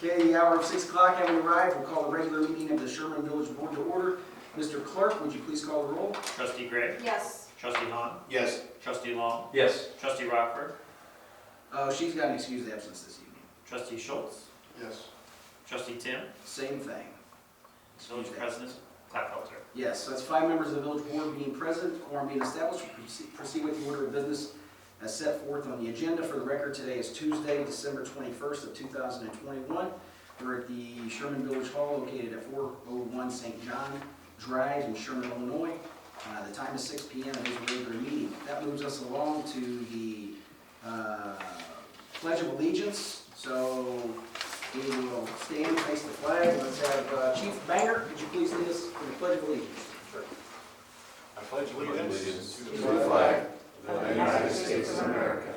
Okay, the hour of 6 o'clock having arrived, we'll call the regular meeting of the Sherman Village Board to order. Mr. Clerk, would you please call the roll? Trustee Gray? Yes. Trustee Hahn? Yes. Trustee Long? Yes. Trustee Rockford? Oh, she's got an excused absence this evening. Trustee Schultz? Yes. Trustee Timm? Same thing. Village President Clapfelter? Yes, so that's 5 members of the village board being present, quorum being established. Proceed with the order of business as set forth on the agenda. For the record, today is Tuesday, December 21st of 2021. We're at the Sherman Village Hall located at 401 St. John Drive in Sherman, Illinois. The time is 6 p.m. It is a regular meeting. That moves us along to the Pledge of Allegiance. So we will stand, face the flag. Let's have Chief Banger, could you please lead us in the Pledge of Allegiance? Sure. I pledge allegiance to the flag of the United States of America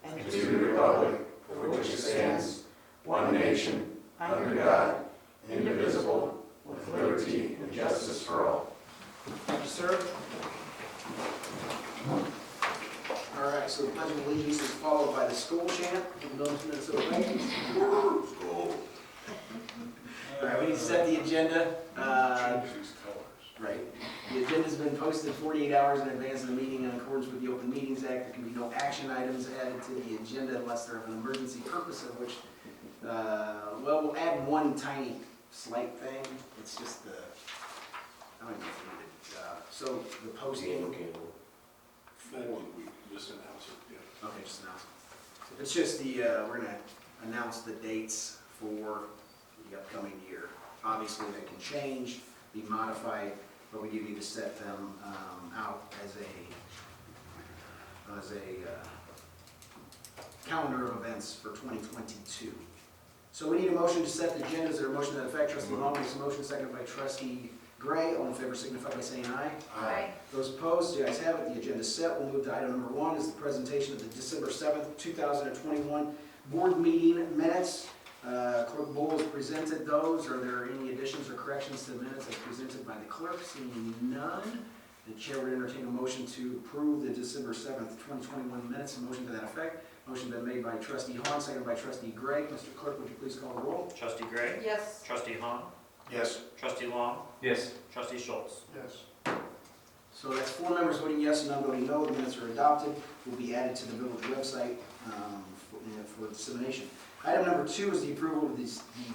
and to the republic for which it stands, one nation, under God, indivisible, with liberty and justice for all. Thank you, sir. All right, so the Pledge of Allegiance is followed by the school chant. Those minutes are ready. All right, we need to set the agenda. Right. The agenda's been posted 48 hours in advance of the meeting in accordance with the Open Meetings Act. There can be no action items added to the agenda unless they're of an emergency purpose, of which, well, we'll add one tiny slight thing. It's just the, I don't know if we need it. So the posting. Just announce it, yeah. Okay, just announce it. It's just the, we're gonna announce the dates for the upcoming year. Obviously, they can change, be modified, but we do need to set them out as a calendar of events for 2022. So we need a motion to set the agenda. Is there a motion to that effect? Trustee Long makes a motion, seconded by Trustee Gray. All in favor signify by saying aye. Aye. Those opposed, the ayes have it. The agenda is set. We'll move to item number 1 is the presentation of the December 7th, 2021 board meeting minutes. Clerk Bull has presented those. Are there any additions or corrections to the minutes as presented by the clerk? Seeing none, the chair would entertain a motion to approve the December 7th, 2021 minutes. A motion to that effect. Motion been made by Trustee Hahn, seconded by Trustee Gray. Mr. Clerk, would you please call the roll? Trustee Gray? Yes. Trustee Hahn? Yes. Trustee Long? Yes. Trustee Schultz? Yes. So that's 4 members voting yes and none voting no. The minutes are adopted. Will be added to the village website for dissemination. Item number 2 is the approval of the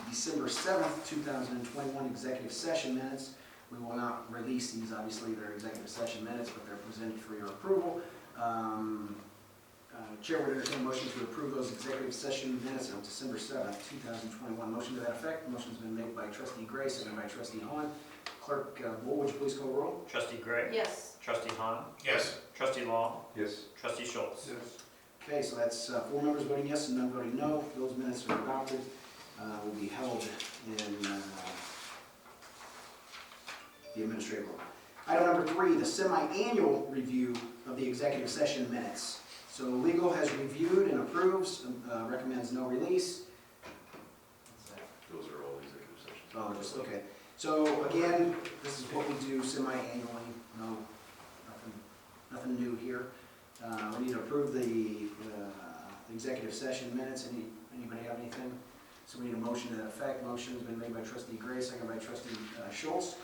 December 7th, 2021 executive session minutes. We will not release these, obviously they're executive session minutes, but they're presented for your approval. Chair would entertain a motion to approve those executive session minutes of December 7th, 2021. Motion to that effect. Motion's been made by Trustee Gray, seconded by Trustee Hahn. Clerk Bull, would you please call the roll? Trustee Gray? Yes. Trustee Hahn? Yes. Trustee Long? Yes. Trustee Schultz? Yes. Okay, so that's 4 members voting yes and none voting no. Those minutes are adopted. Will be held in the administrative room. Item number 3, the semi-annual review of the executive session minutes. So legal has reviewed and approves, recommends no release. Those are all executive sessions. Oh, just, okay. So again, this is what we do semi-annually. No, nothing new here. We need to approve the executive session minutes. Anybody have anything? So we need a motion to that effect. Motion has been made by Trustee Gray, seconded by Trustee Schultz.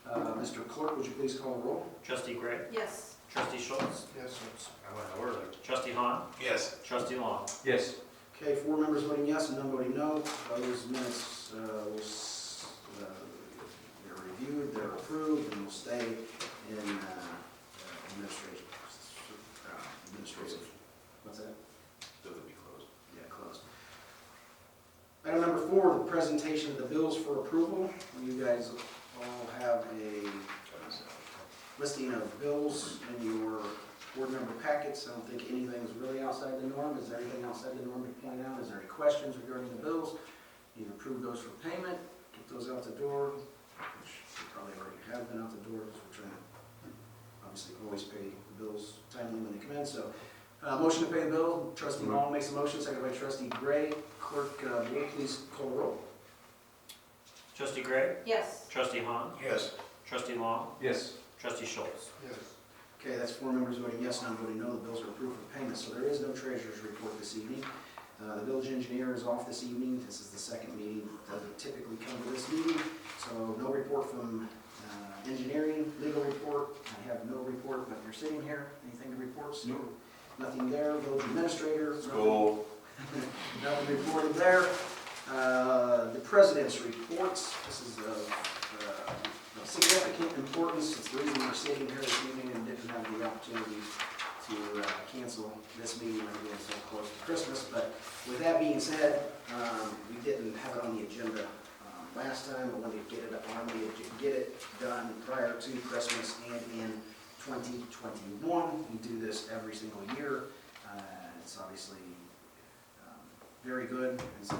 Mr. Clerk, would you please call the roll? Trustee Gray? Yes. Trustee Schultz? Yes. I went over there. Trustee Hahn? Yes. Trustee Long? Yes. Okay, 4 members voting yes and none voting no. Those minutes they're reviewed, they're approved, and will stay in administrative. What's that? Still to be closed. Yeah, closed. Item number 4, the presentation of the bills for approval. You guys all have a listing of bills in your board member packets. I don't think anything is really outside the norm. Is there anything outside the norm to point out? Is there any questions regarding the bills? You approve those for payment, get those out the door, which you probably already have been out the door because we're trying to obviously always pay the bills timely when they come in. So motion to pay the bill. Trustee Long makes a motion, seconded by Trustee Gray. Clerk, will you please call the roll? Trustee Gray? Yes. Trustee Hahn? Yes. Trustee Long? Yes. Trustee Schultz? Yes. Okay, that's 4 members voting yes, none voting no. The bills are approved for payment, so there is no treasurer's report this evening. The village engineer is off this evening. This is the second meeting. Doesn't typically come to this meeting. So no report from engineering, legal report. I have no report, but you're sitting here. Anything to report? No. Nothing there. Village administrator. School. Nothing reported there. The president's reports. This is of significant importance. It's the reason we're sitting here this evening and didn't have the opportunity to cancel this meeting when we're getting so close to Christmas. But with that being said, we didn't have it on the agenda last time, but when we get it done prior to Christmas and in 2021. We do this every single year. It's obviously very good. It's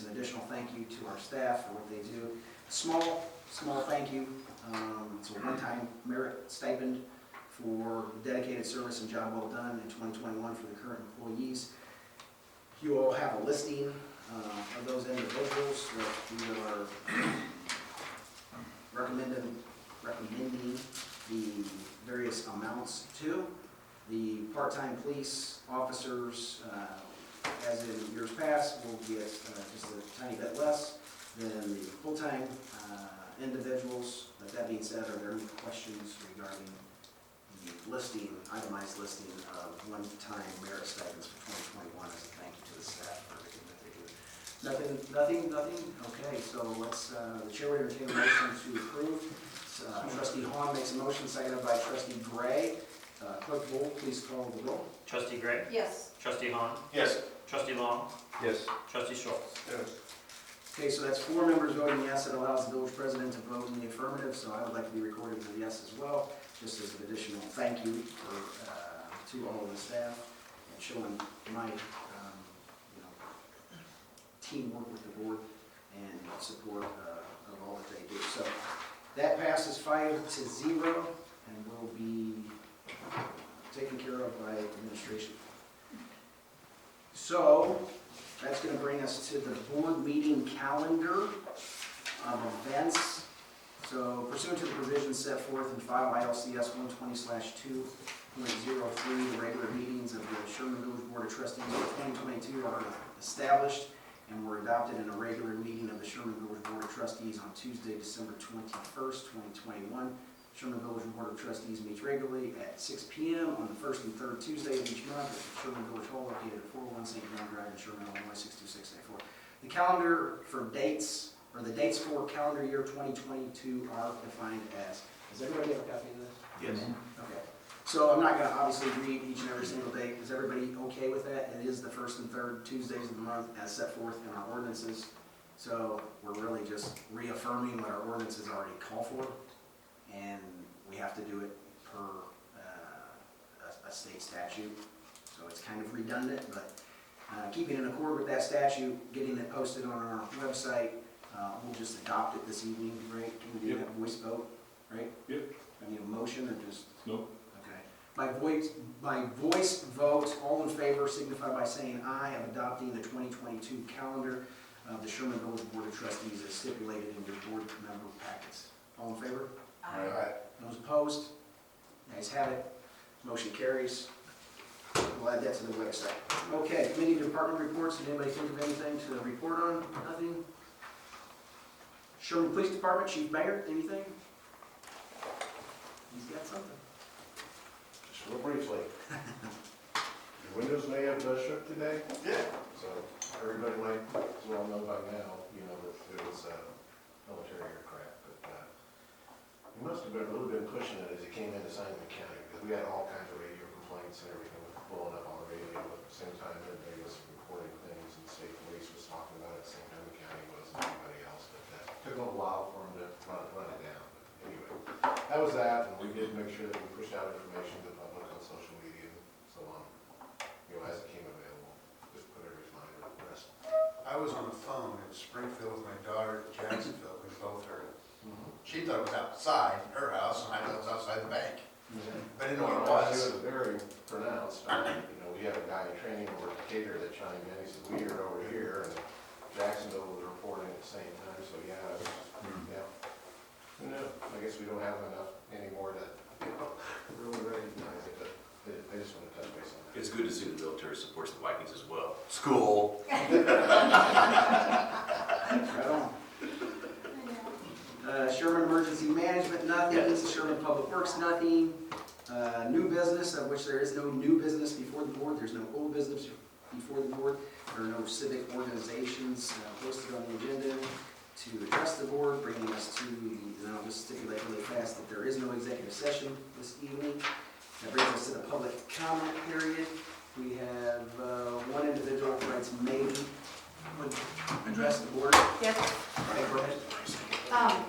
an additional thank you to our staff for what they do. Small thank you. It's a one-time merit stipend for dedicated service and job well done in 2021 for the current employees. You all have a listing of those individuals that we are recommending the various amounts to. The part-time police officers, as in years past, will get just a tiny bit less than the full-time individuals. But that being said, are there any questions regarding the listing, itemized listing of one-time merit stipends for 2021 as a thank you to the staff for everything that they do? Nothing? Okay, so let's, the chair will entertain a motion to approve. Trustee Hahn makes a motion, seconded by Trustee Gray. Clerk Bowl, please call the roll. Trustee Gray? Yes. Trustee Hahn? Yes. Trustee Long? Yes. Trustee Schultz? Yes. Okay, so that's 4 members voting yes. It allows the village president to vote in the affirmative, so I would like to be recorded as a yes as well, just as an additional thank you for, to all of the staff and showing my teamwork with the board and support of all that they do. So that passes 5-0 and will be taken care of by administration. So that's going to bring us to the board meeting calendar of events. So pursuant to the provisions set forth in file ILCS 120/2.03, the regular meetings of the Sherman Village Board of Trustees for 2022 are established and were adopted in a regular meeting of the Sherman Village Board of Trustees on Tuesday, December 21st, 2021. Sherman Village Board of Trustees meets regularly at 6 p.m. on the first and third Tuesday of each month at the Sherman Village Hall located at 401 St. John Drive in Sherman, Illinois 62684. The calendar for dates, or the dates for calendar year 2022 are defined as, does everybody have a copy of this? Yes. Okay. So I'm not going to obviously read each and every single date. Is everybody okay with that? It is the first and third Tuesdays of the month as set forth in our ordinances. So we're really just reaffirming what our ordinances already call for. And we have to do it per a state statute. So it's kind of redundant, but keeping in accord with that statute, getting it posted on our website, we'll just adopt it this evening, right? Can we do that voice vote, right? Yep. I need a motion or just? Nope. Okay. By voice vote, all in favor signify by saying aye of adopting the 2022 calendar of the Sherman Village Board of Trustees as stipulated in your board member packets. All in favor? Aye. Those opposed? Ayes have it. Motion carries. We'll add that to the website. Okay, committee department reports. Did anybody think of anything to report on? Nothing? Sherman Police Department, Chief Banger, anything? He's got something. Just real briefly. Your windows may have shook today. Yeah. So everybody might as well know by now, you know, that it was military aircraft. But you must have been a little bit pushing it as you came into Sangamon County, because we had all kinds of radio complaints and everything blowing up on the radio. At the same time, everybody was reporting things, and the state police was talking about it at the same time the county was and everybody else. But took a little while for them to run it down. But anyway, that was that, and we did make sure that we pushed out information to the public on social media and so on. You know, as it came available, just put every reminder at rest. I was on the phone in Springfield with my daughter at Jacksonville. We both heard it. She thought it was outside her house, and I thought it was outside the bank. But I didn't know what it was. It was very pronounced. You know, we had a guy in training over at Decatur that chimed in. He said, we heard over here, and Jacksonville was reporting at the same time. So yeah, it was, yeah. No, I guess we don't have enough anymore to really recognize it. But I just want to touch base on that. It's good to see the military supports the Vikings as well. School. Right on. Sherman Emergency Management, nothing. Sherman Public Works, nothing. New business, of which there is no new business before the board. There's no old business before the board. There are no civic organizations listed on the agenda to address the board, bringing us to the, and I'll just stipulate really fast that there is no executive session this evening. That brings us to the public comment period. We have one individual who writes maybe would address the board. Yes, Okay, go ahead.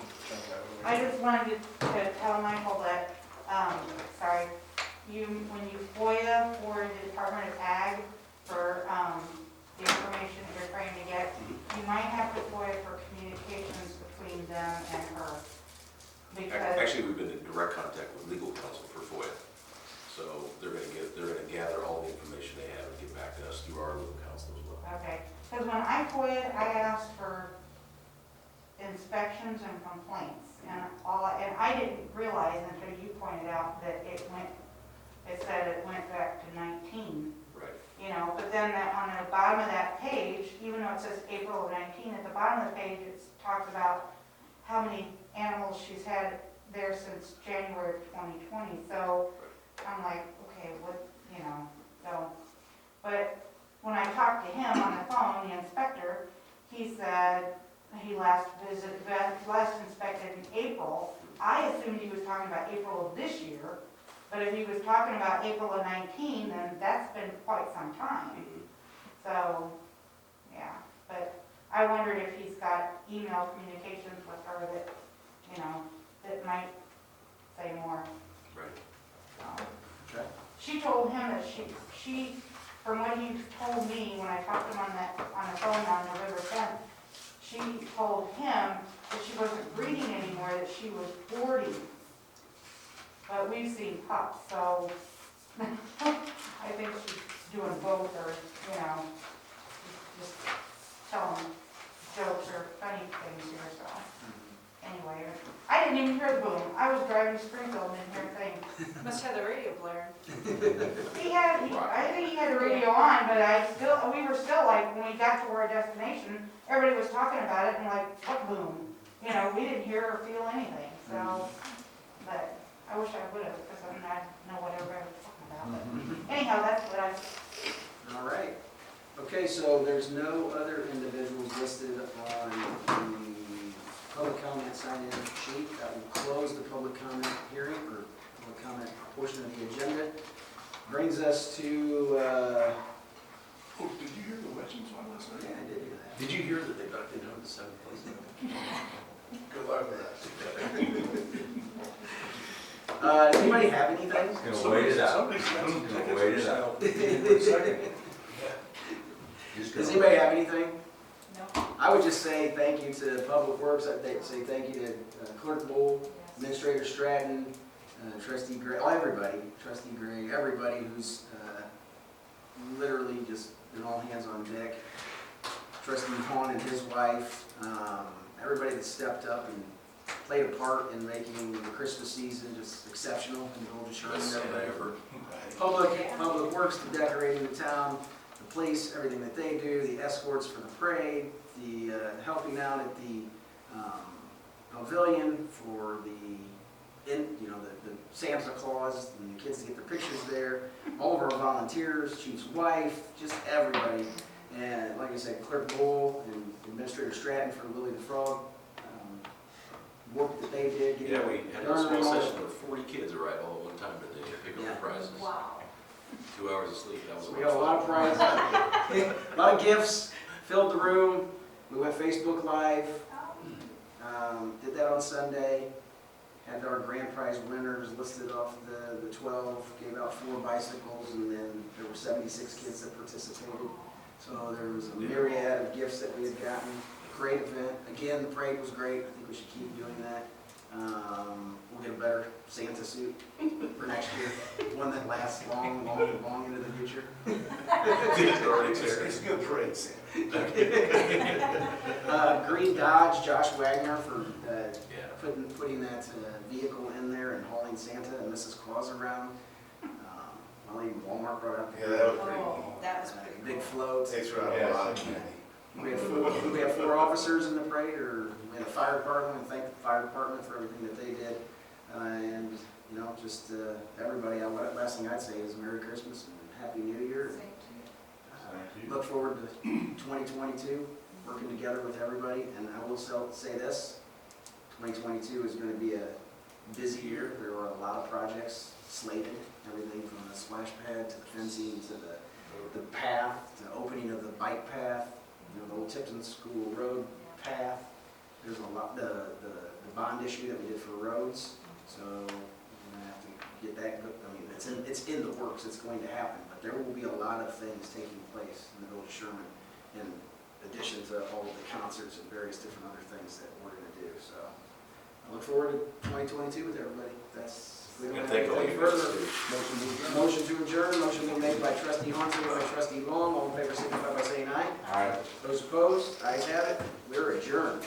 I just wanted to tell Michael that, sorry, when you FOIA for the Department of Ag for, the information that you're trying to get, you might have to FOIA for communications between them and her. Because, Actually, we've been in direct contact with legal counsel for FOIA. So they're gonna gather all the information they have and get back to us through our legal counsel as well. okay, because when I FOIA'd, I asked for inspections and complaints, and I didn't realize until you pointed out that it said it went back to 19. Right. You know, but then on the bottom of that page, even though it says April of 19, at the bottom of the page, it talks about how many animals she's had there since January of 2020. So I'm like, okay, what, you know, so. But when I talked to him on the phone, the inspector, he said he last inspected in April. I assumed he was talking about April of this year. But if he was talking about April of 19, then that's been quite some time. So, yeah, but I wondered if he's got email communications with her that, you know, that might say more. Right. So. Okay. She told him that she, from what he told me when I talked to him on the phone on November 10th, she told him that she wasn't breeding anymore, that she was boarding. But we've seen pups, so I think she's doing both, or, you know, just telling jokes or funny things here, so. Anyway, I didn't even hear the boom. I was driving to Springfield and didn't hear a thing. Must have the radio blaring. I think he had the radio on, but we were still like, when we got to our destination, everybody was talking about it and like, what boom? You know, we didn't hear or feel anything, so, but. I wish I would have, because I know what everybody was talking about. But anyhow, that's what I. All right. Okay, so there's no other individuals listed on the public comment sign-in sheet. That will close the public comment hearing, or public comment portion of the agenda. Brings us to, Oh, did you hear the weddings one last night? yeah, I did hear that. Did you hear that they knocked it down to 7th place? Good luck with that. Does anybody have anything? Gonna wait it out. Somebody's got some Gonna tickets wait for it sale. out. For a second. Just Does gonna anybody wait. have anything? No. I would just say thank you to Public Works. I'd say thank you to Clerk Bull, Administrator Stratton, Trustee Gray, everybody, Trustee Gray, everybody who's literally just been all hands on deck. Trustee Hahn and his wife, everybody that stepped up and played a part in making the Christmas season just exceptional in the Village of Sherman. Best Santa ever. Public Works to decorating the town, the police, everything that they do, the escorts for the parade, the helping out at the pavilion for the Santa Claus and the kids to get their pictures there, all of our volunteers, Chief's wife, just everybody. And like I said, Clerk Bull and Administrator Stratton for Willie the Frog, work that they did. Yeah, we had a small session with 40 kids arrive all at one time today to pick up Yeah. the prizes. Wow. 2 hours of sleep, that was a We got a lot of prizes, a lot of gifts, filled the room. We went Facebook Live, did that on Sunday. Had our grand prize winners listed off the 12, gave out 4 bicycles, and then there were 76 kids that participated. So there was a myriad of gifts that we had gotten. Great event. Again, the parade was great. I think we should keep doing that. We'll get a better Santa suit for next year. One that lasts long into the future. It's a good parade, Sam. Green Dodge, Josh Wagner for Yeah. putting that vehicle in there and hauling Santa and Mrs. Claus around. Molly Walmart brought out. Yeah, that was pretty Oh, neat. that was pretty cool. Big floats. They threw out a lot of candy. We had four officers in the parade, or we had a fire department, and thank the fire department for everything that they did. And, you know, just everybody, last thing I'd say is Merry Christmas and Happy New Year. Same to you. Look forward to 2022, working together with everybody. And I will say this, 2022 is going to be a busy year. There are a lot of projects slated, everything from the splash pad to the fencing to the path, to opening of the bike path, you know, the old Tipton School Road path. There's a lot, the bond issue that we did for roads, so we're gonna have to get that, I mean, it's in the works, it's going to happen, but there will be a lot of things taking place in the village of Sherman, in addition to all of the concerts and various different other things that we're gonna do, so. I look forward to 2022 with everybody. We don't have anything further. Motion to adjourn, motion been made by trustee Hahn, seconded by trustee Long. All in favor, signify by saying aye. Aye. Those opposed, ayes have it. We're adjourned.